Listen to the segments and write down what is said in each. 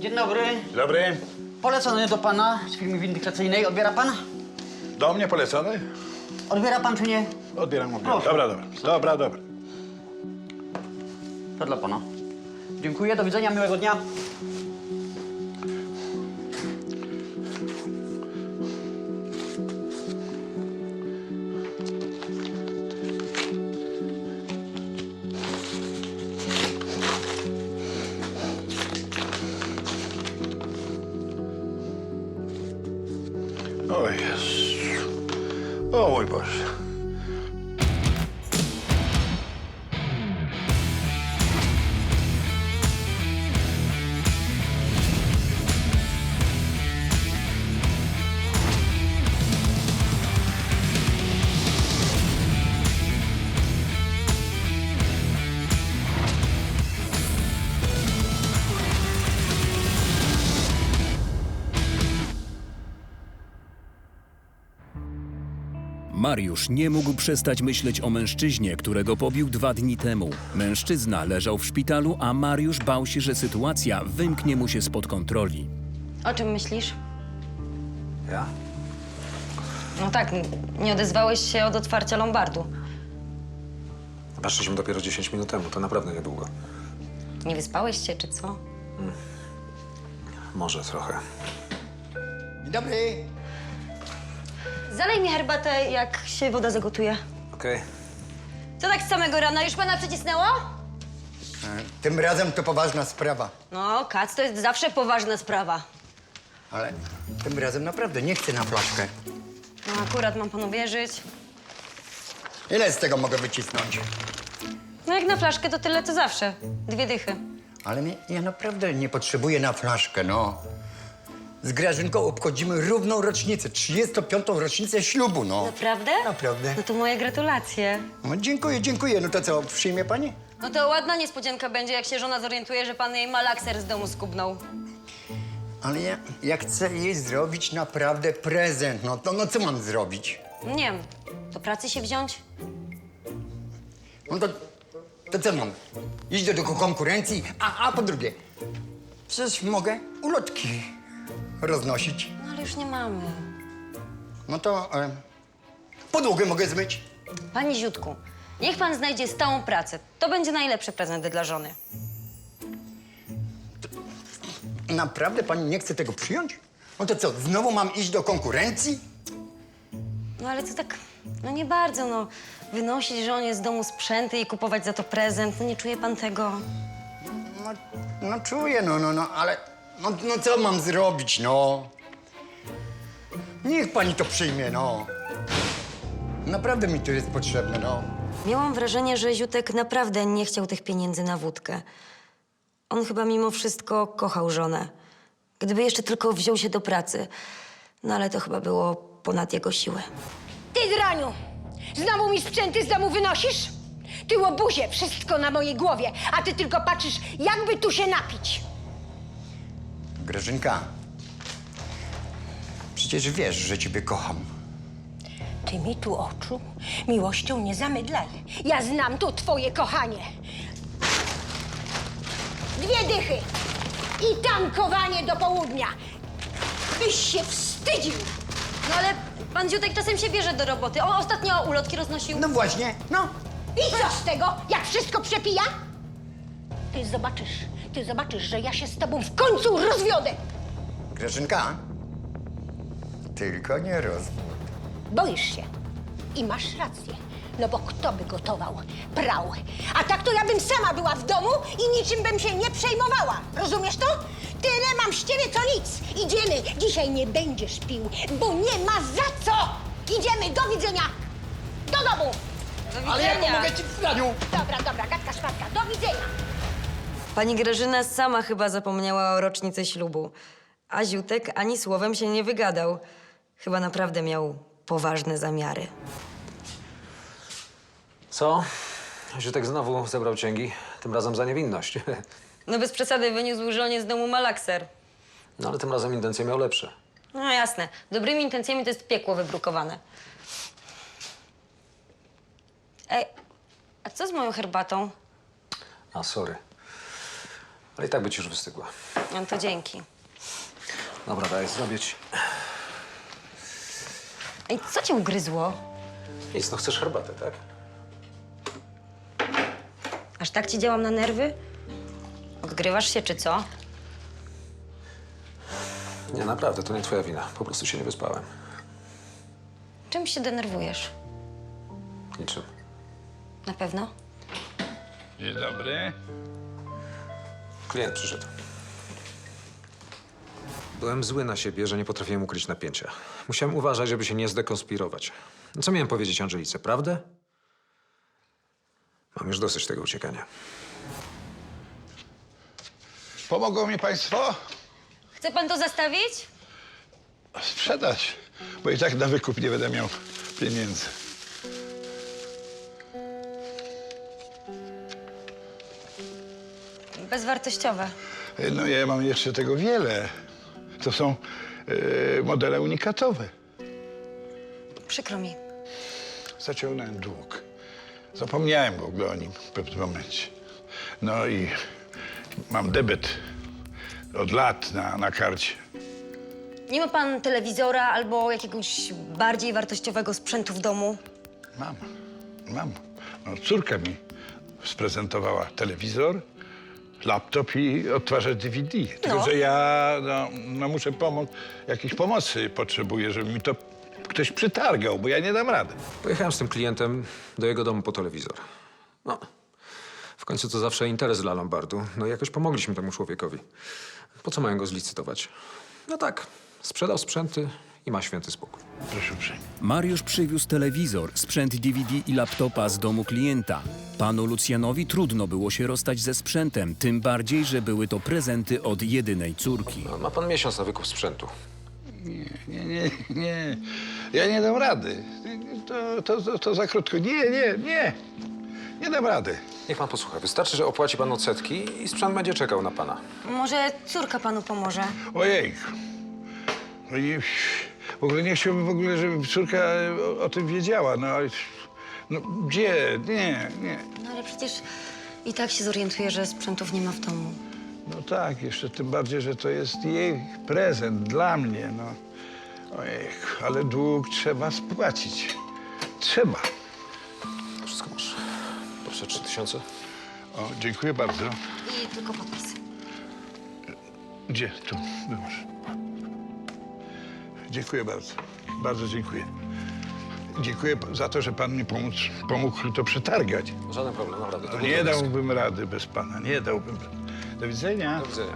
Dzień dobry. Dobry. Polecony do pana z firmy windykacyjnej. Odbiera pan? Do mnie polecony? Odbiera pan czy nie? Odbieram. Proszę. Dobra. To dla pana. Dziękuję, do widzenia, miłego dnia. O Jezu. O mój Boże. Mariusz nie mógł przestać myśleć o mężczyźnie, którego pobił 2 dni temu. Mężczyzna leżał w szpitalu, a Mariusz bał się, że sytuacja wymknie mu się spod kontroli. O czym myślisz? Ja? No tak, nie odezwałeś się od otwarcia lombardu. Weszliśmy dopiero 10 minut temu, to naprawdę niedługo. Nie wyspałeś się, czy co? Może trochę. Dzień dobry. Zalej mi herbatę, jak się woda zagotuje. Okej. Co tak z samego rana? Już pana przycisnęło? Tym razem to poważna sprawa. No, kac to jest zawsze poważna sprawa. Ale tym razem naprawdę nie chcę na flaszkę. No akurat mam panu wierzyć. Ile z tego mogę wycisnąć? No jak na flaszkę to tyle, co zawsze. 2 dychy. Ale ja naprawdę nie potrzebuję na flaszkę, no. Z Grażynką obchodzimy równą rocznicę, 35. rocznicę ślubu, no. Naprawdę? Naprawdę. No to moje gratulacje. No, dziękuję. No to co, przyjmie pani? No to ładna niespodzianka będzie, jak się żona zorientuje, że pan jej malakser z domu skubnął. Ale ja chcę jej zrobić naprawdę prezent, no co mam zrobić? Nie wiem, do pracy się wziąć? No to co mam? Iść do konkurencji? A po drugie, przecież mogę ulotki roznosić. No ale już nie mamy. No to podłogę mogę zmyć. Panie Ziutku, niech pan znajdzie stałą pracę. To będzie najlepszy prezent dla żony. Naprawdę pani nie chce tego przyjąć? No to co, znowu mam iść do konkurencji? No ale to tak, no nie bardzo, no. Wynosić żonie z domu sprzęty i kupować za to prezent. No nie czuje pan tego? No czuję, ale no co mam zrobić, no? Niech pani to przyjmie, no. Naprawdę mi to jest potrzebne, no. Miałam wrażenie, że Ziutek naprawdę nie chciał tych pieniędzy na wódkę. On chyba mimo wszystko kochał żonę. Gdyby jeszcze tylko wziął się do pracy. No ale to chyba było ponad jego siły. Ty, draniu! Znowu mi sprzęty z domu wynosisz? Ty, łobuzie, wszystko na mojej głowie, a ty tylko patrzysz, jakby tu się napić. Grażynka, przecież wiesz, że ciebie kocham. Ty mi tu oczu miłością nie zamydlaj. Ja znam tu twoje kochanie. 2 dychy i tankowanie do południa. Byś się wstydził. No ale pan Ziutek czasem się bierze do roboty. On ostatnio ulotki roznosił. No właśnie, no. I co z tego, jak wszystko przepija? Ty zobaczysz, że ja się z tobą w końcu rozwiodę. Grażynka, tylko nie rozwód. Boisz się. I masz rację. No bo kto by gotował, prał? A tak to ja bym sama była w domu i niczym bym się nie przejmowała. Rozumiesz to? Tyle mam z ciebie co nic. Idziemy. Dzisiaj nie będziesz pił, bo nie ma za co. Idziemy. Do widzenia. Do domu. Ale ja pomogę ci w praniu. Dobra, gadka szpatka. Do widzenia. Pani Grażyna sama chyba zapomniała o rocznicy ślubu. A Ziutek ani słowem się nie wygadał. Chyba naprawdę miał poważne zamiary. Co? Ziutek znowu zebrał cięgi, tym razem za niewinność. No bez przesady wyniósł żonie z domu malakser. No ale tym razem intencje miał lepsze. No jasne. Dobrymi intencjami to jest piekło wybrukowane. Ej, a co z moją herbatą? A sorry. Ale i tak by ci już wystygła. No to dzięki. Dobra, daj zrobić. Ej, co cię ugryzło? Nic, no chcesz herbatę, tak? Aż tak ci działam na nerwy? Odgrywasz się, czy co? Nie, naprawdę, to nie twoja wina. Po prostu się nie wyspałem. Czym się denerwujesz? Niczym. Na pewno? Dzień dobry. Klient przyszedł. Byłem zły na siebie, że nie potrafiłem ukryć napięcia. Musiałem uważać, żeby się nie zdekonspirować. No co miałem powiedzieć Angelice, prawdę? Mam już dosyć tego uciekania. Pomogą mi państwo Chce pan to zastawić? sprzedać, bo i tak na wykup nie będę miał pieniędzy. Bezwartościowe. No ja mam jeszcze tego wiele. To są modele unikatowe. Przykro mi. Zaciągnąłem dług. Zapomniałem w ogóle o nim w pewnym momencie. No i mam debet od lat na karcie. Nie ma pan telewizora albo jakiegoś bardziej wartościowego sprzętu w domu? Mam. No, córka mi sprezentowała telewizor, laptop i odtwarzacz DVD. Tylko, że ja no muszę jakiejś pomocy potrzebuję, żeby mi to ktoś przytargał, bo ja nie dam rady. Pojechałem z tym klientem do jego domu po telewizor. No, w końcu to zawsze interes dla Lombardu. No i jakoś pomogliśmy temu człowiekowi. Po co mają go zlicytować? No tak, sprzedał sprzęty i ma święty spokój. Proszę uprzejmie. Mariusz przywiózł telewizor, sprzęt DVD i laptopa z domu klienta. Panu Lucjanowi trudno było się rozstać ze sprzętem, tym bardziej, że były to prezenty od jedynej córki. No, ma pan miesiąc na wykup sprzętu. Nie. Ja nie dam rady. To za krótko. Nie dam rady. Niech pan posłucha. Wystarczy, że opłaci pan odsetki i sprzęt będzie czekał na pana. Może córka panu pomoże? Ojej. No i w ogóle nie chciałbym żeby córka o tym wiedziała. No gdzie? Nie. No ale przecież i tak się zorientuje, że sprzętów nie ma w domu. No tak, jeszcze tym bardziej, że to jest jej prezent dla mnie, no. Ojej, ale dług trzeba spłacić. Trzeba. Wszystko masz. Proszę, 3000. O, dziękuję bardzo. I tylko podpis. Gdzie? Tu, wyłącz. Dziękuję bardzo. Bardzo dziękuję. Dziękuję za to, że pan mi pomógł to przetargać. Żaden problem, naprawdę. To No, był nie obowiązek. dałbym rady bez pana, nie dałbym. Do widzenia. Do widzenia.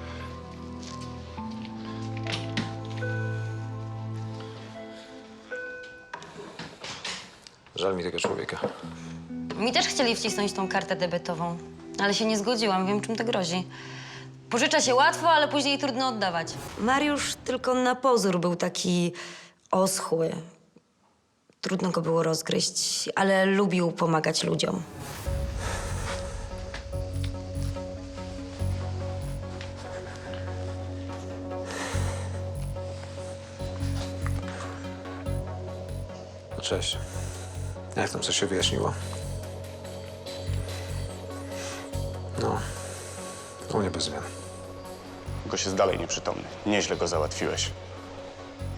Żal mi tego człowieka. Mi też chcieli wcisnąć tą kartę debetową, ale się nie zgodziłam, wiem czym to grozi. Pożycza się łatwo, ale później trudno oddawać. Mariusz tylko na pozór był taki oschły. Trudno go było rozgryźć, ale lubił pomagać ludziom. No, cześć. Jak tam coś się wyjaśniło? No, u mnie bez zmian. Gość jest dalej nieprzytomny. Nieźle go załatwiłeś.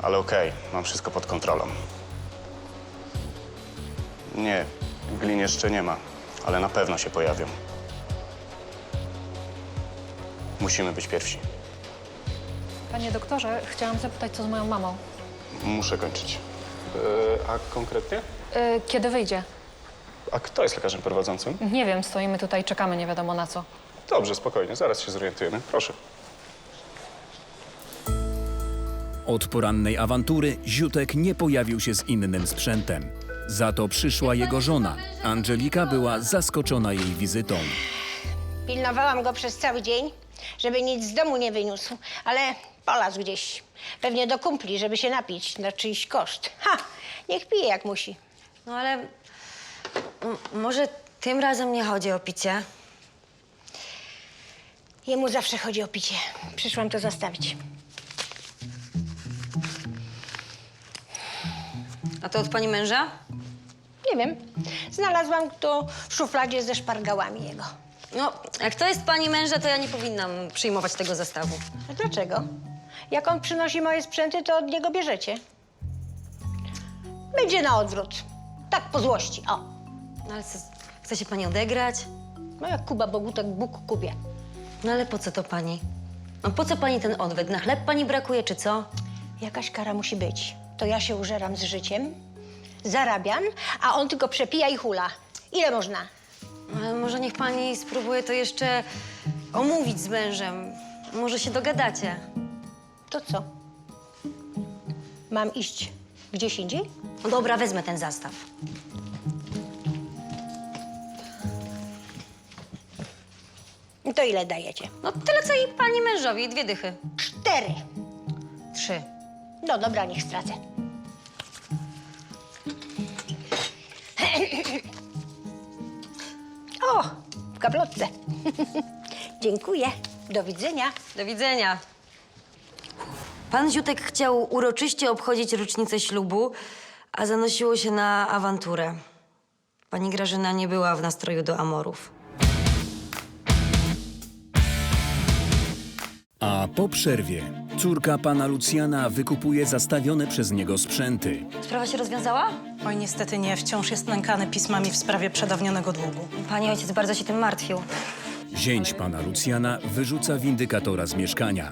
Ale okej, mam wszystko pod kontrolą. Nie, glin jeszcze nie ma, ale na pewno się pojawią. Musimy być pierwsi. Panie doktorze, chciałam zapytać, co z moją mamą. Muszę kończyć. A konkretnie? Kiedy wyjdzie? A kto jest lekarzem prowadzącym? Nie wiem, stoimy tutaj, czekamy nie wiadomo na co. Dobrze, spokojnie, zaraz się zorientujemy. Proszę. Od porannej awantury Ziutek nie pojawił się z innym sprzętem. Za to przyszła jego żona. Angelika była zaskoczona jej wizytą. Pilnowałam go przez cały dzień, żeby nic z domu nie wyniósł, ale polazł gdzieś. Pewnie do kumpli, żeby się napić na czyjś koszt. Ha! Niech pije jak musi. No ale może tym razem nie chodzi o picie? Jemu zawsze chodzi o picie. Przyszłam to zostawić. A to od pani męża? Nie wiem. Znalazłam to w szufladzie ze szpargałami jego. No, jak to jest pani męża, to ja nie powinnam przyjmować tego zestawu. A dlaczego? Jak on przynosi moje sprzęty, to od niego bierzecie. Będzie na odwrót. Tak po złości, o. No ale co, chce się pani odegrać? No jak Kuba Bogu, tak Bóg Kubie. No ale po co to pani? No po co pani ten odwet? Na chleb pani brakuje, czy co? Jakaś kara musi być. To ja się użeram z życiem, zarabiam, a on tylko przepija i hula. Ile można? Ale może niech pani spróbuje to jeszcze omówić z mężem. Może się dogadacie. To co? Mam iść gdzieś indziej? No dobra, wezmę ten zestaw. To ile dajecie? No tyle, co i pani mężowi, 2 dychy. 4. 3. No dobra, niech stracę. O, w gablotce. Dziękuję. Do widzenia. Do widzenia. Pan Ziutek chciał uroczyście obchodzić rocznicę ślubu, a zanosiło się na awanturę. Pani Grażyna nie była w nastroju do amorów. A po przerwie córka pana Lucjana wykupuje zastawione przez niego sprzęty. Sprawa się rozwiązała? Oj, niestety nie. Wciąż jest nękany pismami w sprawie przedawnionego długu. Pani ojciec bardzo się tym martwił. Zięć pana Lucjana wyrzuca windykatora z mieszkania.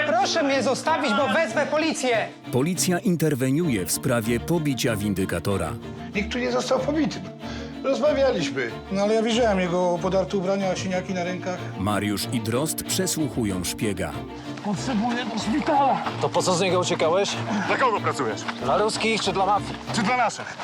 Proszę mnie zostawić, bo wezwę policję. Policja interweniuje w sprawie pobicia windykatora. Nikt tu nie został pobity. Rozmawialiśmy. No ale ja widziałem jego podarte ubrania, siniaki na rękach. Mariusz i Drozd przesłuchują szpiega. To po co z niego uciekałeś? Dla kogo pracujesz? Dla ruskich czy dla mafii? Czy dla naszych?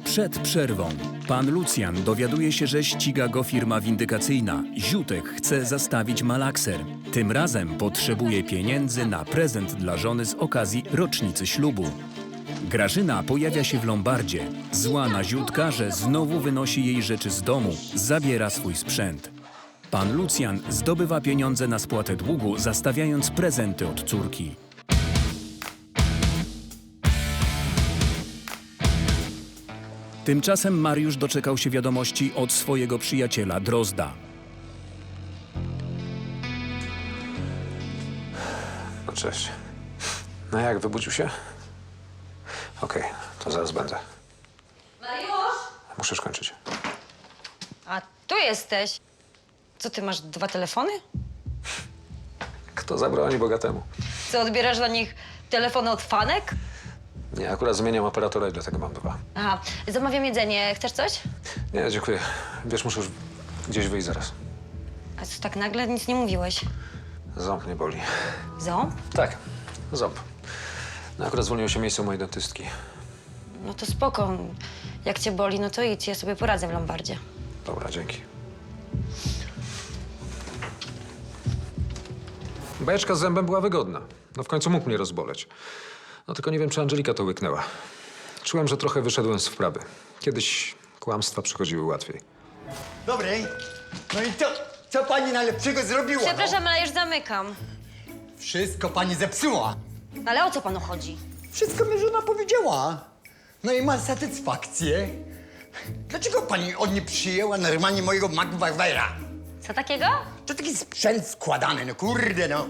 Przed przerwą pan Lucjan dowiaduje się, że ściga go firma windykacyjna. Ziutek chce zastawić malakser. Tym razem potrzebuje pieniędzy na prezent dla żony z okazji rocznicy ślubu. Grażyna pojawia się w lombardzie. Zła na Ziutka, że znowu wynosi jej rzeczy z domu. Zabiera swój sprzęt. Pan Lucjan zdobywa pieniądze na spłatę długu, zastawiając prezenty od córki. Tymczasem Mariusz doczekał się wiadomości od swojego przyjaciela Drozda. No cześć. No jak, wybudził się? Okej, to zaraz będę. Mariusz! Muszę skończyć. A tu jesteś. Co, ty masz 2 telefony? Kto zabroni bogatemu? Co, odbierasz dla nich telefony od fanek? Nie, akurat zmieniam operatora i dlatego mam 2. Aha, zamawiam jedzenie. Chcesz coś? Nie, dziękuję. Wiesz, muszę już gdzieś wyjść zaraz. A co, tak nagle nic nie mówiłeś? Ząb mnie boli. Ząb? Tak, ząb. No akurat zwolniło się miejsce u mojej dentystki. No to spoko. Jak cię boli, no to idź, ja sobie poradzę w lombardzie. Dobra, dzięki. Bajeczka z zębem była wygodna. No w końcu mógł mnie rozboleć. No tylko nie wiem, czy Angelika to łyknęła. Czułem, że trochę wyszedłem z wprawy. Kiedyś kłamstwa przychodziły łatwiej. Dobrej. No i co pani najlepszego zrobiła? Przepraszam, ale już zamykam. No? Wszystko pani zepsuła. No ale o co panu chodzi? Wszystko mi żona powiedziała. No i ma satysfakcję. Dlaczego pani od niej przyjęła normalnie mojego MacBookera? Co takiego? To taki sprzęt składany, no kurde, no.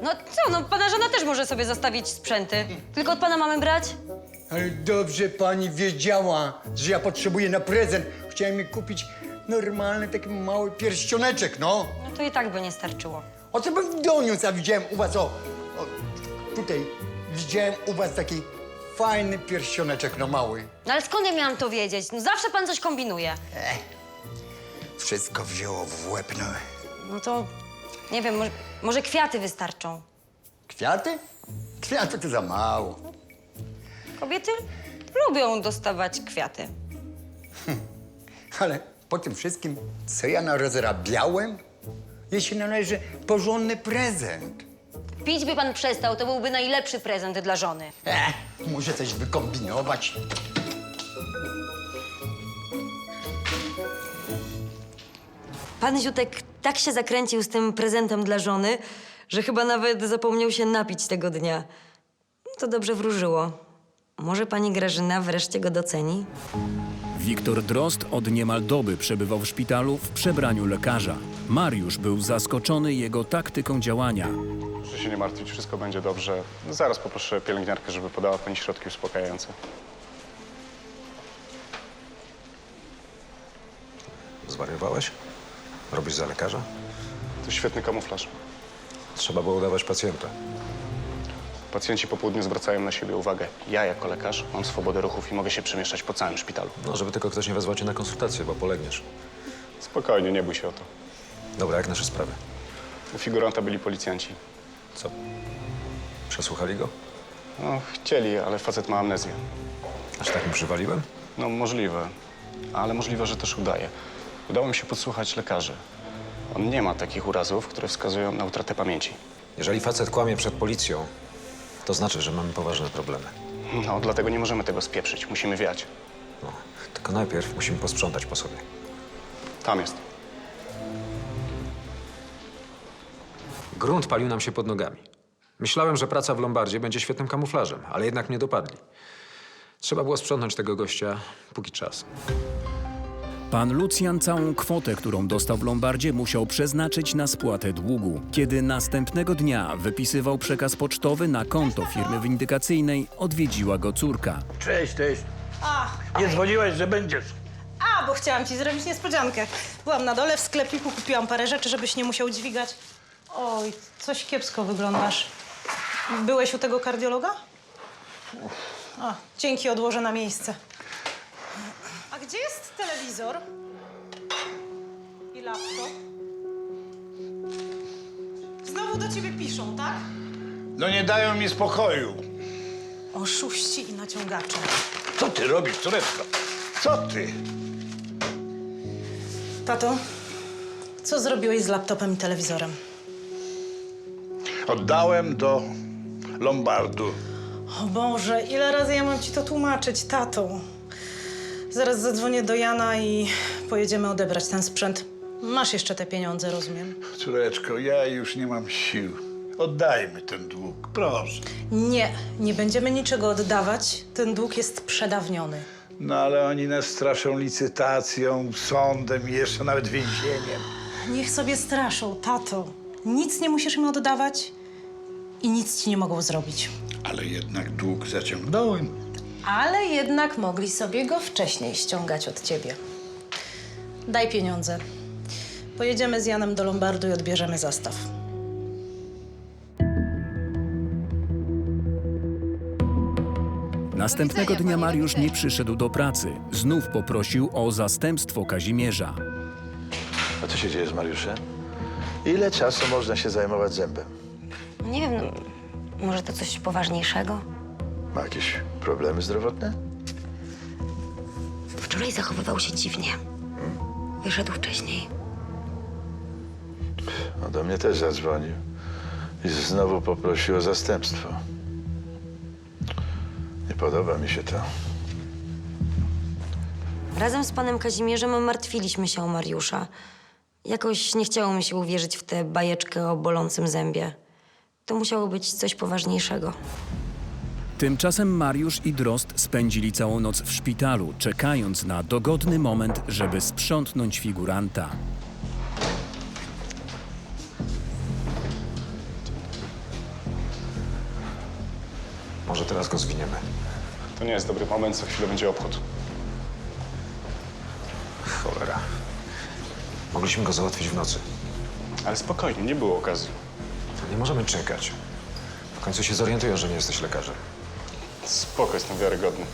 No co, no pana żona też może sobie zostawić sprzęty. Tylko od pana mamy brać? Ale dobrze pani wiedziała, że ja potrzebuję na prezent. Chciałem mi kupić normalny taki mały pierścioneczek, no. No to i tak by nie starczyło. O co bym doniósł, a widziałem u was, tutaj widziałem u was taki fajny pierścioneczek, no mały. No ale skąd ja miałam to wiedzieć? No zawsze pan coś kombinuje. Wszystko wzięło w łeb, no. No to, nie wiem, może kwiaty wystarczą. Kwiaty? Kwiaty to za mało. Kobiety lubią dostawać kwiaty. Ale po tym wszystkim, co ja narozrabiałem, jeśli należy porządny prezent. Pić by pan przestał, to byłby najlepszy prezent dla żony. Muszę coś wykombinować. Pan Ziutek tak się zakręcił z tym prezentem dla żony, że chyba nawet zapomniał się napić tego dnia. To dobrze wróżyło. Może pani Grażyna wreszcie go doceni? Wiktor Drozd od niemal doby przebywał w szpitalu w przebraniu lekarza. Mariusz był zaskoczony jego taktyką działania. Proszę się nie martwić, wszystko będzie dobrze. Zaraz poproszę pielęgniarkę, żeby podała pani środki uspokajające. Zwariowałeś? Robisz za lekarza? To świetny kamuflaż. Trzeba było udawać pacjenta. Pacjenci po południu zwracają na siebie uwagę. Ja jako lekarz mam swobodę ruchów i mogę się przemieszczać po całym szpitalu. No, żeby tylko ktoś nie wezwał cię na konsultację, bo polegniesz. Spokojnie, nie bój się o to. Dobra, jak nasze sprawy? U figuranta byli policjanci. Co? Przesłuchali go? No, chcieli, ale facet ma amnezję. Aż tak mu przywaliłem? No, możliwe. Ale możliwe, że też udaje. Udało mi się podsłuchać lekarzy. On nie ma takich urazów, które wskazują na utratę pamięci. Jeżeli facet kłamie przed policją, to znaczy, że mamy poważne problemy. No, dlatego nie możemy tego spieprzyć. Musimy wiać. No, tylko najpierw musimy posprzątać po sobie. Tam jest. Grunt palił nam się pod nogami. Myślałem, że praca w Lombardzie będzie świetnym kamuflażem, ale jednak mnie dopadli. Trzeba było sprzątnąć tego gościa, póki czas. Pan Lucjan całą kwotę, którą dostał w Lombardzie, musiał przeznaczyć na spłatę długu. Kiedy następnego dnia wypisywał przekaz pocztowy na konto firmy windykacyjnej, odwiedziła go córka. Cześć. A, Nie dzwoniłaś, że będziesz. bo chciałam ci zrobić niespodziankę. Byłam na dole w sklepiku, kupiłam parę rzeczy, żebyś nie musiał dźwigać. Oj, coś kiepsko wyglądasz. Byłeś u tego kardiologa? A, dzięki, odłożę na miejsce. A gdzie jest telewizor? I laptop? Znowu do ciebie piszą, tak? No nie dają mi spokoju. Oszuści i naciągacze. Co ty robisz, córeczko? Co ty? Tato, co zrobiłeś z laptopem i telewizorem? Oddałem do Lombardu. O Boże, ile razy ja mam ci to tłumaczyć, tato? Zaraz zadzwonię do Jana i pojedziemy odebrać ten sprzęt. Masz jeszcze te pieniądze, rozumiem? Córeczko, ja już nie mam sił. Oddajmy ten dług, proszę. Nie będziemy niczego oddawać. Ten dług jest przedawniony. No ale oni nas straszą licytacją, sądem i jeszcze nawet więzieniem. Niech sobie straszą, tato. Nic nie musisz im oddawać i nic ci nie mogą zrobić. Ale jednak dług zaciągnąłem. Ale jednak mogli sobie go wcześniej ściągać od ciebie. Daj pieniądze. Pojedziemy z Janem do Lombardu i odbierzemy zastaw. Następnego dnia Mariusz nie przyszedł do pracy. Znów poprosił o zastępstwo Kazimierza. A co się dzieje z Mariuszem? Ile czasu można się zajmować zębem? Nie wiem, no, może to coś poważniejszego? Ma jakieś problemy zdrowotne? Wczoraj zachowywał się dziwnie. Wyszedł wcześniej. No do mnie też zadzwonił i znowu poprosił o zastępstwo. Nie podoba mi się to. Razem z panem Kazimierzem martwiliśmy się o Mariusza. Jakoś nie chciało mi się uwierzyć w tę bajeczkę o bolącym zębie. To musiało być coś poważniejszego. Tymczasem Mariusz i Drozd spędzili całą noc w szpitalu, czekając na dogodny moment, żeby sprzątnąć figuranta. Może teraz go zwiniemy. To nie jest dobry moment, za chwilę będzie obchód. Cholera. Mogliśmy go załatwić w nocy. Ale spokojnie, nie było okazji. Nie możemy czekać. W końcu się zorientują, że nie jesteś lekarzem. Spoko, jestem wiarygodny.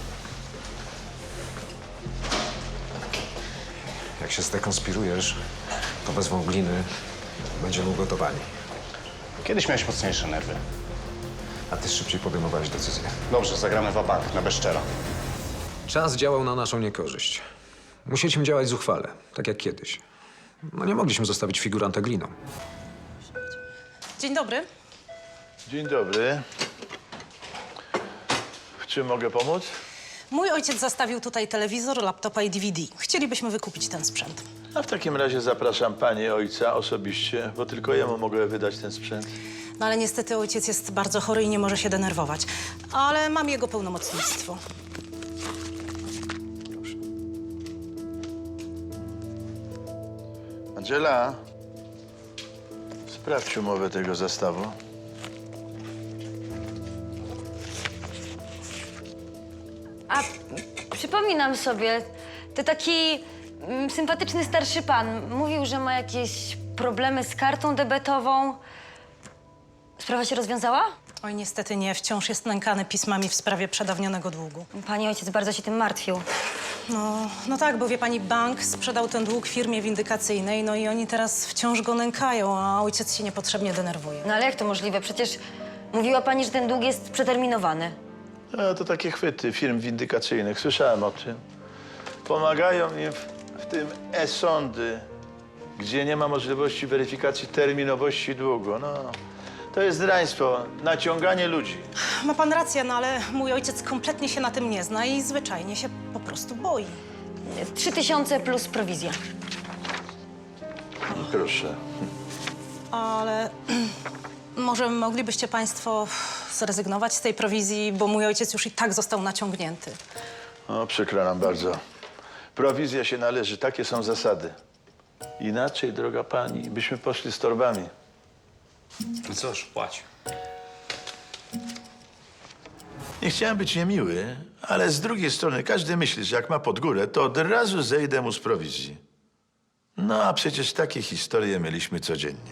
Jak się zdekonspirujesz, to wezmą gliny, będziemy ugotowani. Kiedyś miałeś mocniejsze nerwy. A ty szybciej podejmowałeś decyzję. Dobrze, zagramy wabank na bezczela. Czas działał na naszą niekorzyść. Musieliśmy działać zuchwale, tak jak kiedyś. No nie mogliśmy zostawić figuranta gliną. Dzień dobry. Dzień dobry. W czym mogę pomóc? Mój ojciec zastawił tutaj telewizor, laptopa i DVD. Chcielibyśmy wykupić ten sprzęt. A w takim razie zapraszam pani ojca osobiście, bo tylko jemu mogę wydać ten sprzęt. No ale niestety ojciec jest bardzo chory i nie może się denerwować. Ale mam jego pełnomocnictwo. Angela, sprawdź umowę tego zestawu. A przypominam sobie, to taki sympatyczny starszy pan. Mówił, że ma jakieś problemy z kartą debetową. Sprawa się rozwiązała? Oj, niestety nie. Wciąż jest nękany pismami w sprawie przedawnionego długu. Pani ojciec bardzo się tym martwił. No tak, bo wie pani, bank sprzedał ten dług firmie windykacyjnej, no i oni teraz wciąż go nękają, a ojciec się niepotrzebnie denerwuje. No ale jak to możliwe? Przecież mówiła pani, że ten dług jest przeterminowany. No, to takie chwyty firm windykacyjnych. Słyszałem o tym. Pomagają im w tym e-sądy, gdzie nie ma możliwości weryfikacji terminowości długu. No, to jest draństwo, naciąganie ludzi. Ma pan rację, no ale mój ojciec kompletnie się na tym nie zna i zwyczajnie się po prostu boi. 3000 plus prowizja. Proszę. Ale może moglibyście państwo zrezygnować z tej prowizji, bo mój ojciec już i tak został naciągnięty. O, przykro nam bardzo. Prowizja się należy, takie są zasady. Inaczej, droga pani, byśmy poszli z torbami. No cóż, płać. Nie chciałem być niemiły, ale z drugiej strony każdy myśli, że jak ma pod górę, to od razu zejdę mu z prowizji. No a przecież takie historie mieliśmy codziennie.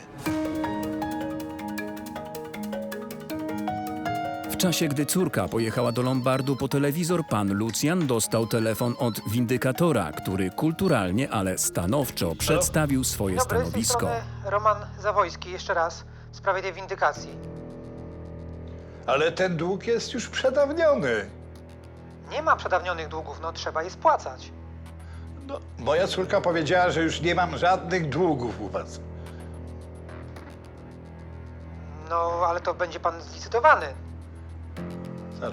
W czasie, gdy córka pojechała do Lombardu po telewizor, pan Lucjan dostał telefon od windykatora, który kulturalnie, ale stanowczo przedstawił swoje stanowisko. Roman Zawojski, jeszcze raz, w sprawie tej windykacji. Ale ten dług jest już przedawniony. Nie ma przedawnionych długów, no trzeba je spłacać. No, moja córka powiedziała, że już nie mam żadnych długów u was. No, ale to będzie pan zlicytowany.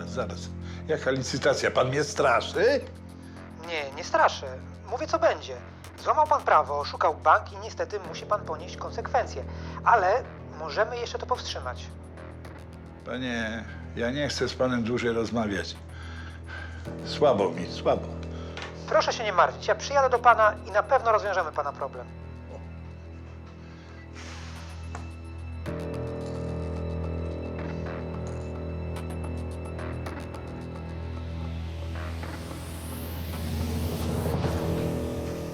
Zaraz. Jaka licytacja? Pan mnie straszy? Nie straszę. Mówię, co będzie. Złamał pan prawo, oszukał bank i niestety musi pan ponieść konsekwencje. Ale możemy jeszcze to powstrzymać. Panie, ja nie chcę z panem dłużej rozmawiać. Słabo mi. Proszę się nie martwić, ja przyjadę do pana i na pewno rozwiążemy pana problem.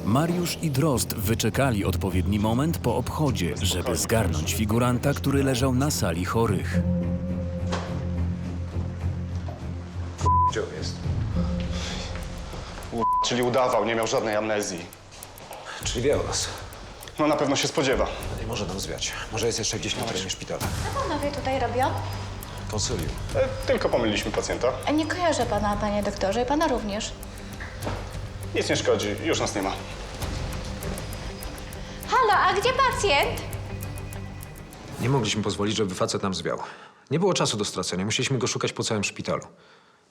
Mariusz i Drozd wyczekali odpowiedni moment po obchodzie, żeby zgarnąć figuranta, który leżał na sali chorych. Gdzie on jest? Czyli udawał, nie miał żadnej amnezji. Czyli wie o nas. No na pewno się spodziewa. Nie może nam zwiać. Może jest jeszcze gdzieś na terenie szpitala. Co panowie tutaj robią? Konsylium. Tylko pomyliliśmy pacjenta. Nie kojarzę pana, panie doktorze, i pana również. Nic nie szkodzi, już nas nie ma. Halo, a gdzie pacjent? Nie mogliśmy pozwolić, żeby facet nam zwiał. Nie było czasu do stracenia. Musieliśmy go szukać po całym szpitalu.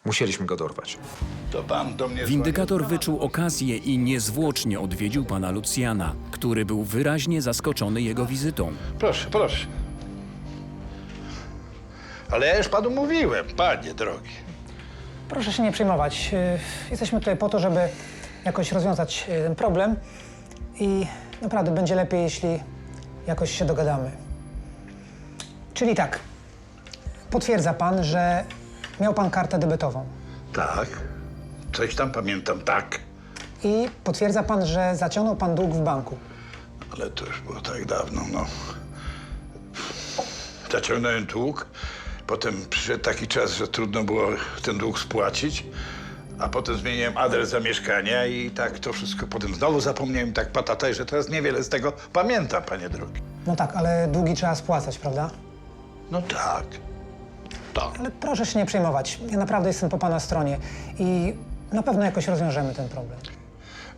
Musieliśmy go dorwać. To pan do mnie Windykator wyczuł okazję i niezwłocznie odwiedził pana Lucjana, który był wyraźnie zaskoczony jego wizytą. Proszę. Ale ja już panu mówiłem, panie drogi. Proszę się nie przejmować. Jesteśmy tutaj po to, żeby jakoś rozwiązać ten problem i naprawdę będzie lepiej, jeśli jakoś się dogadamy. Czyli tak, potwierdza pan, że miał pan kartę debetową Tak, coś tam pamiętam, tak. i potwierdza pan, że zaciągnął pan dług w banku. Ale to już było tak dawno, no. Zaciągnąłem dług, potem przyszedł taki czas, że trudno było ten dług spłacić, a potem zmieniłem adres zamieszkania i tak to wszystko. Potem znowu zapomniałem tak patataj, że teraz niewiele z tego pamiętam, panie drogi. No tak, ale długi trzeba spłacać, prawda? No tak. Ale proszę się nie przejmować. Ja naprawdę jestem po pana stronie i na pewno jakoś rozwiążemy ten problem.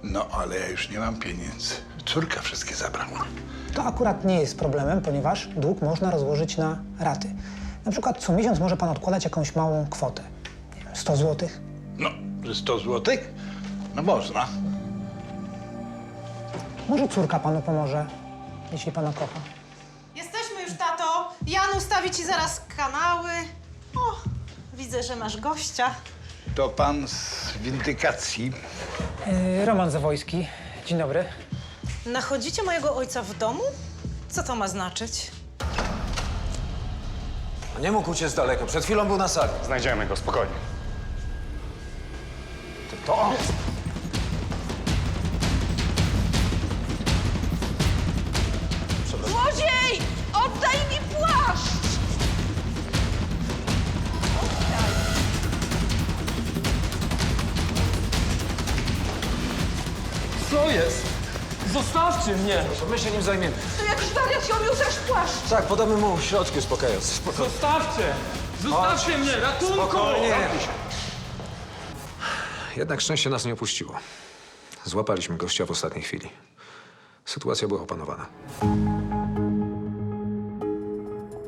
No, ale ja już nie mam pieniędzy. Córka wszystkie zabrała. To akurat nie jest problemem, ponieważ dług można rozłożyć na raty. Na przykład co miesiąc może pan odkładać jakąś małą kwotę. Nie wiem, 100 zł. No, że 100 złotych? No można. Może córka panu pomoże, jeśli pana kocha. Jesteśmy już, tato! Jan ustawi ci zaraz kanały. O, widzę, że masz gościa. To pan z windykacji. Roman Zawojski. Dzień dobry. Nachodzicie mojego ojca w domu? Co to ma znaczyć? Nie mógł uciec daleko. Przed chwilą był na sali. Znajdziemy go, spokojnie. To on! Złodziej! Oddaj mi płaszcz! Co jest? Zostawcie mnie! My się nim zajmiemy. To jak wariat ją już też płaszcz! Tak, podamy mu środki uspokajające. Spokojnie. Zostawcie! Zostawcie mnie! Ratunku! Spokojnie. Jednak szczęście nas nie opuściło. Złapaliśmy gościa w ostatniej chwili. Sytuacja była opanowana.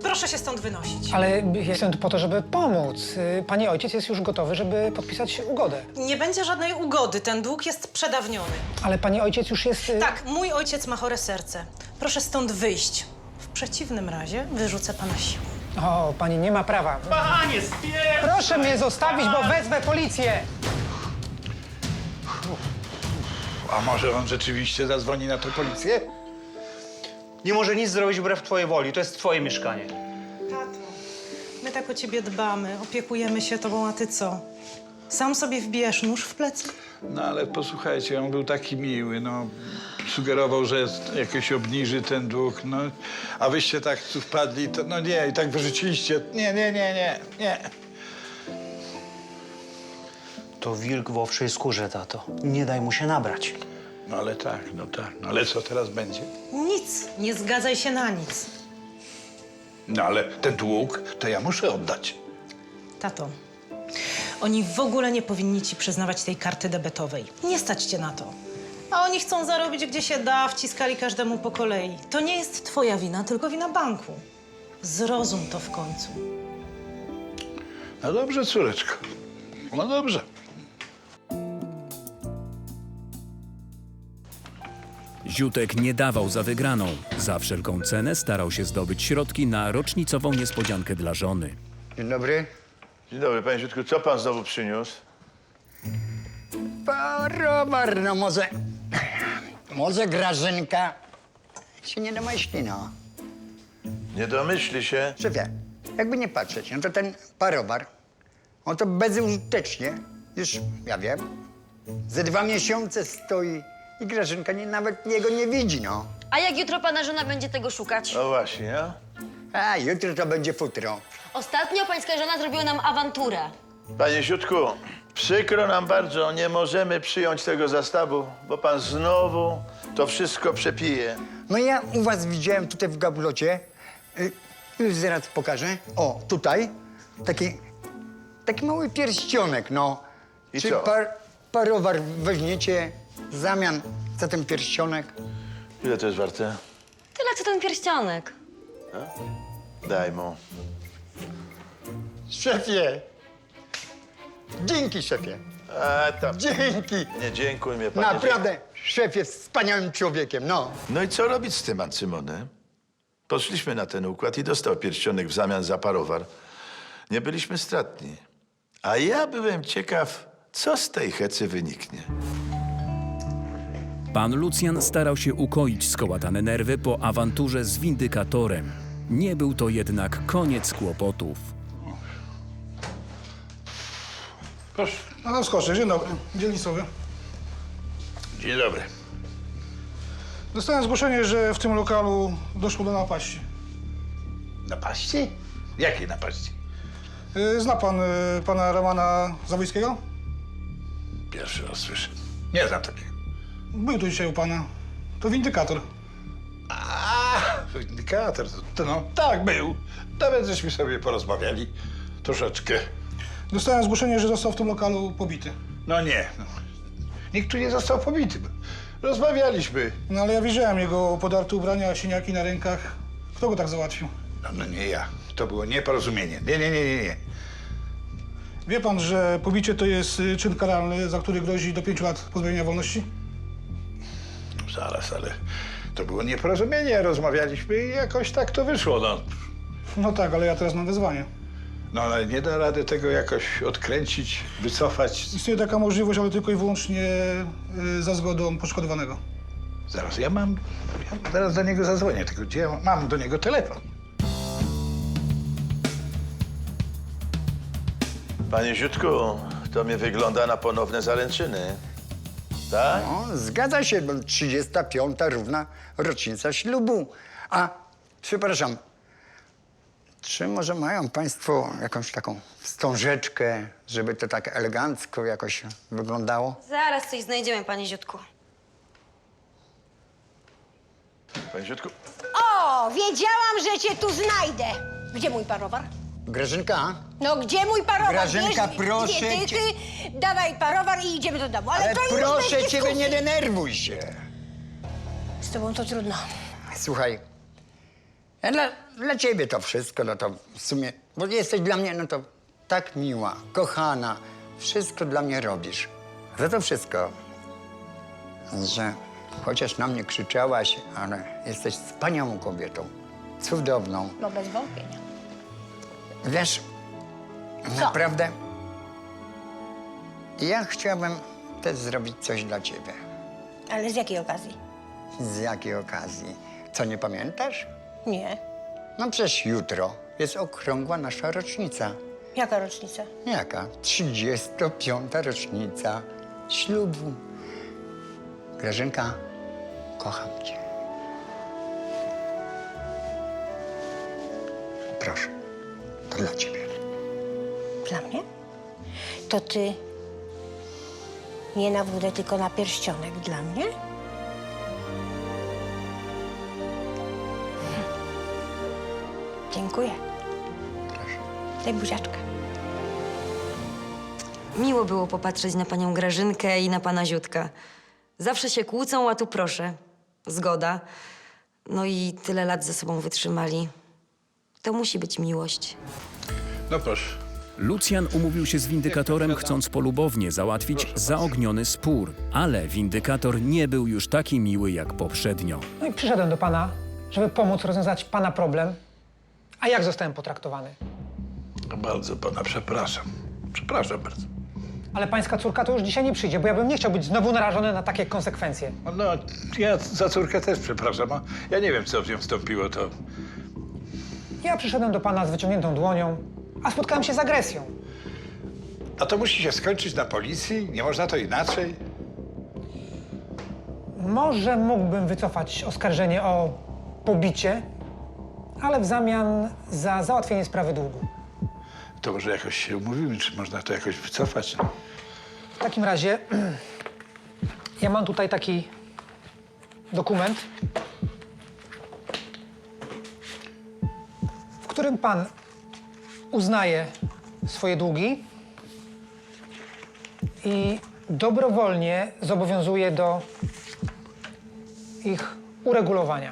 Proszę się stąd wynosić. Ale jestem tu po to, żeby pomóc. Pani ojciec jest już gotowy, żeby podpisać ugodę. Nie będzie żadnej ugody. Ten dług jest przedawniony. Ale pani ojciec już jest... Tak, mój ojciec ma chore serce. Proszę stąd wyjść. W przeciwnym razie wyrzucę pana siłą. O, pani nie ma prawa. Panie, spierdź! Proszę mnie zostawić, bo wezwę policję. A może on rzeczywiście zadzwoni na tę policję? Nie może nic zrobić wbrew twojej woli. To jest twoje mieszkanie. Tato, my tak o ciebie dbamy, opiekujemy się tobą, a ty co? Sam sobie wbijesz nóż w plecy? No ale posłuchajcie, on był taki miły, no. Sugerował, że jakoś obniży ten dług, no. A wyście tak tu wpadli, to no nie, i tak wyrzuciliście. Nie. To wilk w owczej skórze, tato. Nie daj mu się nabrać. No ale tak. No ale co teraz będzie? Nic, nie zgadzaj się na nic. No ale ten dług to ja muszę oddać. Tato, oni w ogóle nie powinni ci przyznawać tej karty debetowej. Nie stać cię na to. A oni chcą zarobić gdzie się da, wciskali każdemu po kolei. To nie jest twoja wina, tylko wina banku. Zrozum to w końcu. No dobrze, córeczko. No dobrze. Ziutek nie dawał za wygraną. Za wszelką cenę starał się zdobyć środki na rocznicową niespodziankę dla żony. Dzień dobry. Dzień dobry, panie Ziutku. Co pan znowu przyniósł? Parowar, no może Grażynka się nie domyśli, no. Nie domyśli się. Szefie, jakby nie patrzeć, no to ten parowar, on to bezużytecznie, już, ja wiem, ze 2 miesiące stoi i Grażynka nawet jego nie widzi, no. A jak jutro pana żona będzie tego szukać? No właśnie, a? A jutro to będzie futro. Ostatnio pańska żona zrobiła nam awanturę. Panie Ziutku, przykro nam bardzo, nie możemy przyjąć tego zastawu, bo pan znowu to wszystko przepije. No ja u was widziałem tutaj w gablocie, już zaraz pokażę, o, tutaj, taki mały pierścionek, no. I Czy co? parowar weźmiecie w zamian za ten pierścionek? Ile to jest warte? Tyle co ten pierścionek. Daj mu. Szefie! Dzięki, szefie. A tam. Dzięki. Nie dziękuj mnie, panie. Naprawdę, szef jest wspaniałym człowiekiem, no. No i co robić z tym Ancymonem? Poszliśmy na ten układ i dostał pierścionek w zamian za parowar. Nie byliśmy stratni. A ja byłem ciekaw, co z tej hecy wyniknie. Pan Lucjan starał się ukoić skołatane nerwy po awanturze z windykatorem. Nie był to jednak koniec kłopotów. Proszę. Adam Skoczek, dzień dobry. Dzielnicowy. Dzień dobry. Dostałem zgłoszenie, że w tym lokalu doszło do napaści. Napaści? Jakiej napaści? Zna pan pana Romana Zawojskiego? Pierwszy raz słyszę. Nie znam takiego. Był tu dzisiaj u pana. To windykator. A, windykator. To no, tak był. Nawet żeśmy sobie porozmawiali. Troszeczkę. Dostałem zgłoszenie, że został w tym lokalu pobity. No nie. No. Nikt tu nie został pobity. Rozmawialiśmy. No ale ja widziałem jego podarte ubrania, siniaki na rękach. Kto go tak załatwił? No nie ja. To było nieporozumienie. Nie. Wie pan, że pobicie to jest czyn karalny, za który grozi do 5 lat pozbawienia wolności? Zaraz, ale to było nieporozumienie. Rozmawialiśmy i jakoś tak to wyszło. No. No tak, ale ja teraz mam wezwanie. No ale nie da rady tego jakoś odkręcić, wycofać. Istnieje taka możliwość, ale tylko i wyłącznie za zgodą poszkodowanego. Zaraz, ja zaraz do niego zadzwonię, tylko gdzie ja mam do niego telefon? Panie Ziutku, to mi wygląda na ponowne zaręczyny. Tak? No, zgadza się, bo 35. równa rocznica ślubu. A, przepraszam, czy może mają państwo jakąś taką wstążeczkę, żeby to tak elegancko jakoś wyglądało? Zaraz coś znajdziemy, panie Ziutku. Panie Ziutku, O, wiedziałam, że cię tu znajdę. Gdzie mój parowar? Grażynka, No gdzie mój parowar? Grażynka, Bierz proszę dwie dychy, cię. dawaj parowar i idziemy do domu. Ale, ale to już proszę bez ciebie, dyskusji. nie denerwuj się. Z tobą to trudno. Słuchaj, ja dla ciebie to wszystko, no to w sumie, bo jesteś dla mnie, no to tak miła, kochana, wszystko dla mnie robisz. Za to wszystko, że chociaż na mnie krzyczałaś, ale jesteś wspaniałą kobietą, cudowną. No bez wątpienia. Wiesz, naprawdę, ja chciałbym też zrobić coś dla ciebie. Ale z jakiej okazji? Z jakiej okazji? Co, nie pamiętasz? Nie. No przecież jutro jest okrągła nasza rocznica. Jaka rocznica? Jaka? 35. rocznica ślubu. Grażynka, kocham cię. Proszę, to dla ciebie. Dla mnie? To ty nie na wódę, tylko na pierścionek dla mnie? Dziękuję. Proszę. Daj buziaczkę. Miło było popatrzeć na panią Grażynkę i na pana Ziutka. Zawsze się kłócą, a tu proszę. Zgoda. No i tyle lat ze sobą wytrzymali. To musi być miłość. No proszę. Lucjan umówił się z windykatorem, chcąc polubownie załatwić zaogniony spór. Ale windykator nie był już taki miły jak poprzednio. No i przyszedłem do pana, żeby pomóc rozwiązać pana problem. A jak zostałem potraktowany? No bardzo pana przepraszam. Przepraszam bardzo. Ale pańska córka to już dzisiaj nie przyjdzie, bo ja bym nie chciał być znowu narażony na takie konsekwencje. No, ja za córkę też przepraszam. A ja nie wiem, co w nią wstąpiło, to... Ja przyszedłem do pana z wyciągniętą dłonią, a spotkałem się z agresją. A to musi się skończyć na policji? Nie można to inaczej? Może mógłbym wycofać oskarżenie o pobicie, ale w zamian za załatwienie sprawy długu. To może jakoś się umówimy, czy można to jakoś wycofać? W takim razie ja mam tutaj taki dokument, w którym pan uznaje swoje długi i dobrowolnie zobowiązuje do ich uregulowania.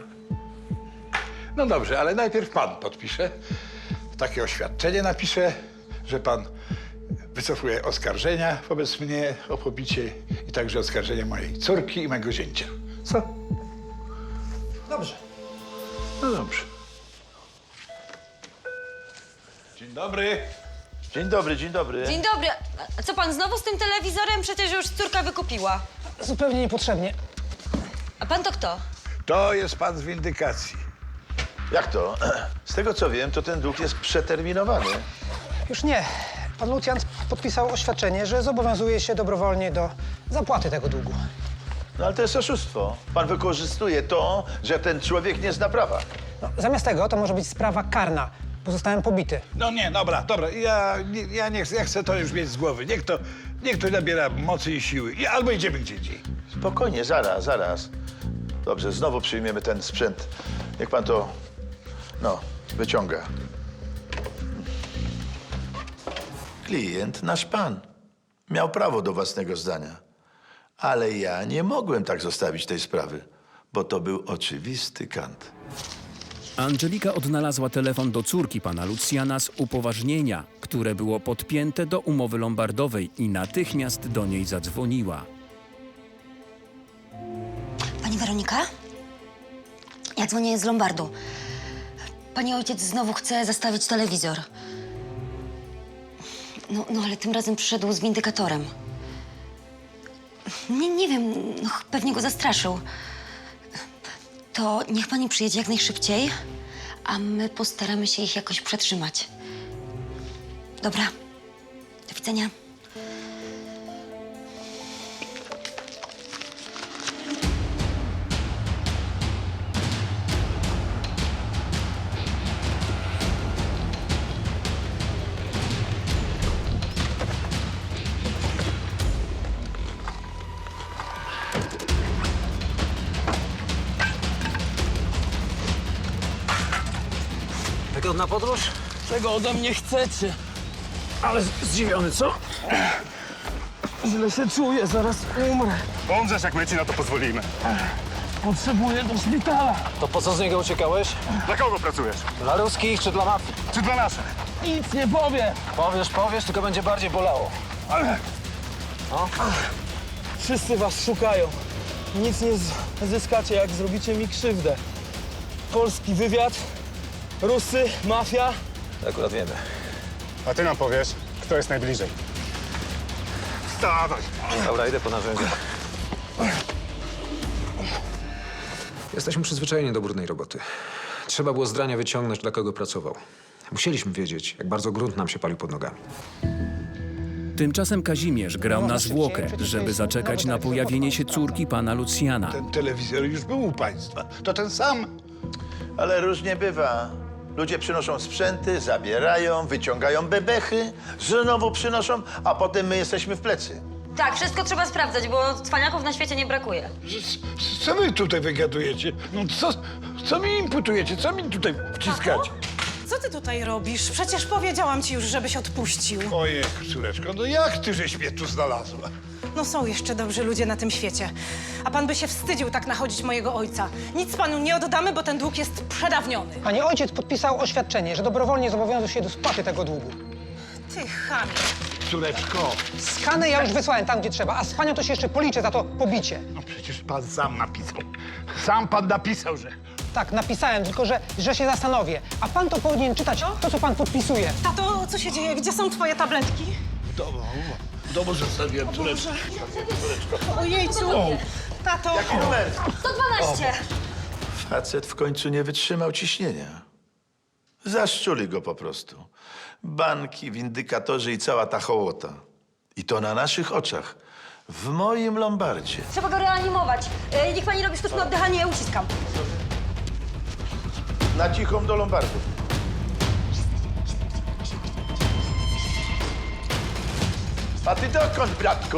No dobrze, ale najpierw pan podpisze. Takie oświadczenie napisze, że pan wycofuje oskarżenia wobec mnie o pobicie i także oskarżenia mojej córki i mojego zięcia. Co? Dobrze. No dobrze. Dzień dobry. dzień dobry, dzień dobry. Dzień dobry. A co pan znowu z tym telewizorem? Przecież już córka wykupiła. Zupełnie niepotrzebnie. A pan to kto? To jest pan z windykacji. Jak to? Z tego co wiem, to ten dług jest przeterminowany. Już nie. Pan Lucjan podpisał oświadczenie, że zobowiązuje się dobrowolnie do zapłaty tego długu. No ale to jest oszustwo. Pan wykorzystuje to, że ten człowiek nie zna prawa. No, zamiast tego to może być sprawa karna, bo zostałem pobity. No nie, dobra. Ja nie chcę, ja chcę to już mieć z głowy. Niech to nabiera mocy i siły. Albo idziemy gdzie indziej. Spokojnie, zaraz. Dobrze, znowu przyjmiemy ten sprzęt. Niech pan to, wyciąga. Klient, nasz pan, miał prawo do własnego zdania. Ale ja nie mogłem tak zostawić tej sprawy, bo to był oczywisty kant. Angelika odnalazła telefon do córki pana Lucjana z upoważnienia, które było podpięte do umowy lombardowej i natychmiast do niej zadzwoniła. Pani Weronika? Ja dzwonię z Lombardu. Pani ojciec znowu chce zastawić telewizor. No ale tym razem przyszedł z windykatorem. Nie wiem, no, pewnie go zastraszył. To niech pani przyjedzie jak najszybciej, a my postaramy się ich jakoś przetrzymać. Dobra. Do widzenia. Wygodna podróż? Czego ode mnie chcecie? Ale zdziwiony, co? Źle się czuję, zaraz umrę. Umrzesz, jak my ci na to pozwolimy. Potrzebuję do szpitala. To po co z niego uciekałeś? Dla kogo pracujesz? Dla ruskich czy dla mafii? Czy dla naszych? Nic nie powiem. Powiesz, tylko będzie bardziej bolało. Ale... No? Wszyscy was szukają. Nic nie zyskacie, jak zrobicie mi krzywdę. Polski wywiad, Rusy, mafia. Akurat wiemy. A ty nam powiesz, kto jest najbliżej. Wstawaj! Dobra, idę po narzędzia. Jesteśmy przyzwyczajeni do brudnej roboty. Trzeba było z drania wyciągnąć, dla kogo pracował. Musieliśmy wiedzieć, jak bardzo grunt nam się palił pod nogami. Tymczasem Kazimierz grał na zwłokę, żeby zaczekać na pojawienie się córki pana Lucjana. Ten telewizor już był u państwa. To ten sam. Ale różnie bywa. Ludzie przynoszą sprzęty, zabierają, wyciągają bebechy, znowu przynoszą, a potem my jesteśmy w plecy. Tak, wszystko trzeba sprawdzać, bo cwaniaków na świecie nie brakuje. Co wy tutaj wygadujecie? No co mi imputujecie? Co mi tutaj wciskacie? Co ty tutaj robisz? Przecież powiedziałam ci już, żebyś odpuścił. Ojej, córeczko, no jak ty żeś mnie tu znalazła? No są jeszcze dobrzy ludzie na tym świecie. A pan by się wstydził tak nachodzić mojego ojca. Nic panu nie oddamy, bo ten dług jest przedawniony. Pani ojciec podpisał oświadczenie, że dobrowolnie zobowiązał się do spłaty tego długu. Ty chamie. Córeczko. Skany ja już wysłałem tam, gdzie trzeba, a z panią to się jeszcze policzę za to pobicie. No przecież pan sam napisał. Sam pan napisał, że... Tak, napisałem, tylko że się zastanowię. A pan to powinien czytać to, co pan podpisuje. Tato, co się dzieje? Gdzie są twoje tabletki? W domu zostawiłem, córeczko. Ojejcu. Tato. Jaki numer? 112! Facet w końcu nie wytrzymał ciśnienia. Zaszczuli go po prostu. Banki, windykatorzy i cała ta hołota. I to na naszych oczach. W moim lombardzie. Trzeba go reanimować. Niech pani robi sztuczne oddychanie, ja uciskam. Na cichą do lombardu. A ty dokąd, bratku?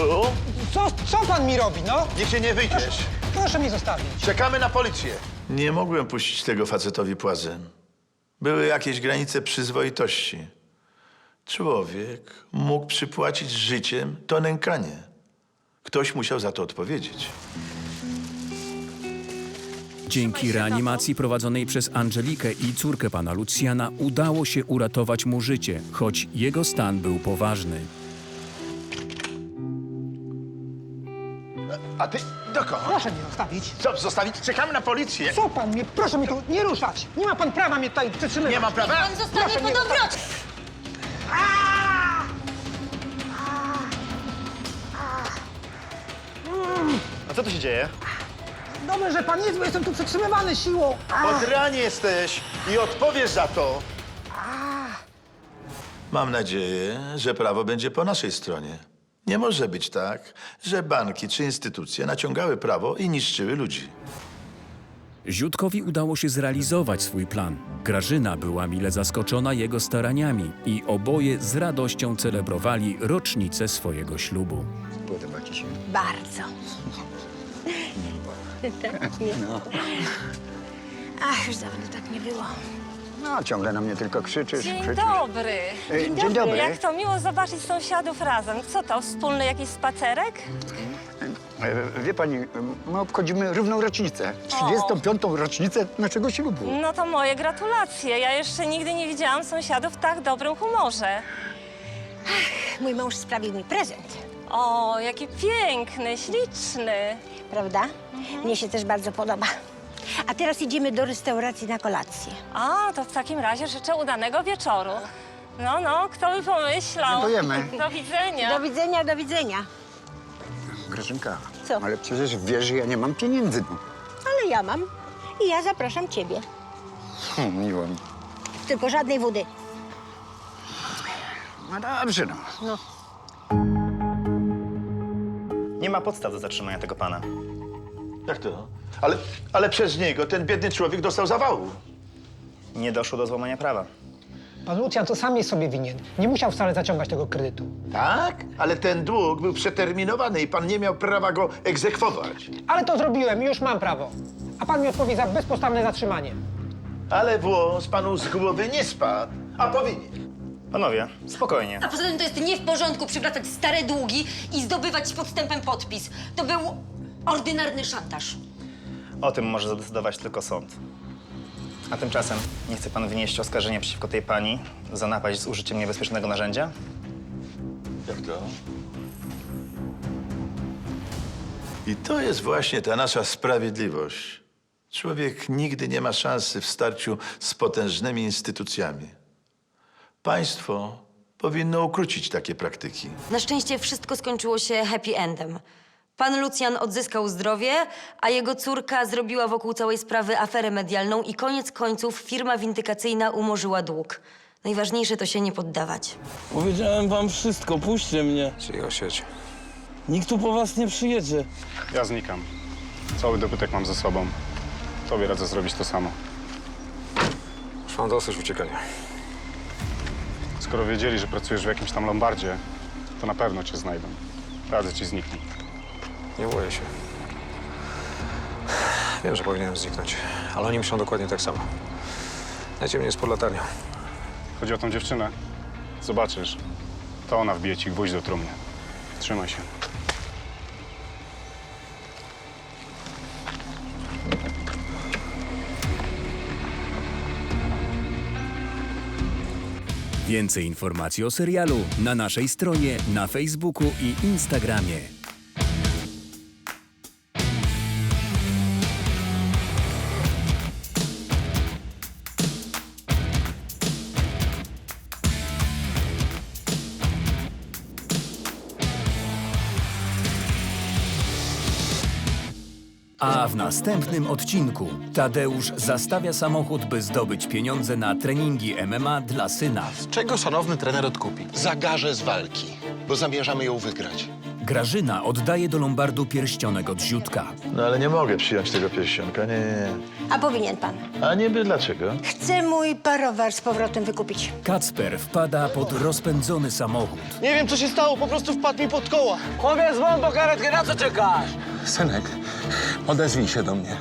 Co pan mi robi, no? Niech się nie wyjdziesz. Proszę mnie zostawić. Czekamy na policję. Nie mogłem puścić tego facetowi płazem. Były jakieś granice przyzwoitości. Człowiek mógł przypłacić życiem to nękanie. Ktoś musiał za to odpowiedzieć. Dzięki reanimacji prowadzonej przez Angelikę i córkę pana Lucjana udało się uratować mu życie, choć jego stan był poważny. A ty dokąd? Proszę mnie zostawić. Co, zostawić? Czekamy na policję. Co pan mnie? Proszę mnie tu nie ruszać. Nie ma pan prawa mnie tutaj przytrzymywać. Nie ma prawa? Pan zostanie po dobroci. A co tu się dzieje? Dobrze, że pan jest, bo jestem tu przetrzymywany siłą. Od ran jesteś i odpowiesz za to. Mam nadzieję, że prawo będzie po naszej stronie. Nie może być tak, że banki czy instytucje naciągały prawo i niszczyły ludzi. Ziutkowi udało się zrealizować swój plan. Grażyna była mile zaskoczona jego staraniami i oboje z radością celebrowali rocznicę swojego ślubu. Podoba ci się? Bardzo. No. Ach, już dawno tak nie było. No, ciągle na mnie tylko krzyczysz. Dzień krzyczysz. dobry. Dzień dobry. Jak to miło zobaczyć sąsiadów razem. Co to, wspólny jakiś spacerek? Wie pani, my obchodzimy równą rocznicę. 35. rocznicę naszego ślubu. No to moje gratulacje. Ja jeszcze nigdy nie widziałam sąsiadów w tak dobrym humorze. Mój mąż sprawił mi prezent, O, jaki piękny, śliczny. prawda? Mnie się też bardzo podoba. A teraz idziemy do restauracji na kolację. A, to w takim razie życzę udanego wieczoru. No, kto by pomyślał? Dziękujemy. Do widzenia. Do widzenia, do widzenia. Grażynka, Co? ale przecież wiesz, że ja nie mam pieniędzy. No. Ale ja mam. I ja zapraszam ciebie. Miło mi. Tylko żadnej wody. No dobrze, no. No. Nie ma podstaw do zatrzymania tego pana. Jak to? Ale przez niego ten biedny człowiek dostał zawału. Nie doszło do złamania prawa. Pan Lucjan to sam jest sobie winien. Nie musiał wcale zaciągać tego kredytu. Tak? Ale ten dług był przeterminowany i pan nie miał prawa go egzekwować. Ale to zrobiłem i już mam prawo. A pan mi odpowie za bezpodstawne zatrzymanie. Ale włos panu z głowy nie spadł, a powinien. Panowie, spokojnie. A poza tym to jest nie w porządku przywracać stare długi i zdobywać podstępem podpis. To był ordynarny szantaż. O tym może zadecydować tylko sąd. A tymczasem nie chce pan wnieść oskarżenia przeciwko tej pani za napaść z użyciem niebezpiecznego narzędzia? Jak to? I to jest właśnie ta nasza sprawiedliwość. Człowiek nigdy nie ma szansy w starciu z potężnymi instytucjami. Państwo powinno ukrócić takie praktyki. Na szczęście wszystko skończyło się happy endem. Pan Lucjan odzyskał zdrowie, a jego córka zrobiła wokół całej sprawy aferę medialną i koniec końców firma windykacyjna umorzyła dług. Najważniejsze to się nie poddawać. Powiedziałem wam wszystko, puśćcie mnie. Cicho siedź. Nikt tu po was nie przyjedzie. Ja znikam. Cały dobytek mam ze sobą. Tobie radzę zrobić to samo. Już mam dosyć uciekania. Skoro wiedzieli, że pracujesz w jakimś tam lombardzie, to na pewno cię znajdą. Radzę ci zniknąć. Nie boję się. Wiem, że powinienem zniknąć, ale oni myślą dokładnie tak samo. Najciemniej jest pod latarnią. Chodzi o tą dziewczynę. Zobaczysz. To ona wbije ci gwóźdź do trumny. Trzymaj się. Więcej informacji o serialu na naszej stronie, na Facebooku i Instagramie. A w następnym odcinku Tadeusz zastawia samochód, by zdobyć pieniądze na treningi MMA dla syna. Czego szanowny trener odkupi? Zagarzę z walki, bo zamierzamy ją wygrać. Grażyna oddaje do lombardu pierścionek od Ziutka. No ale nie mogę przyjąć tego pierścionka, nie. A powinien pan. A niby dlaczego? Chcę mój parowar z powrotem wykupić. Kacper wpada pod rozpędzony samochód. Nie wiem, co się stało, po prostu wpadł mi pod koła. Chłopiec, dzwoń po karetkę, na co czekasz? Synek, odezwij się do mnie.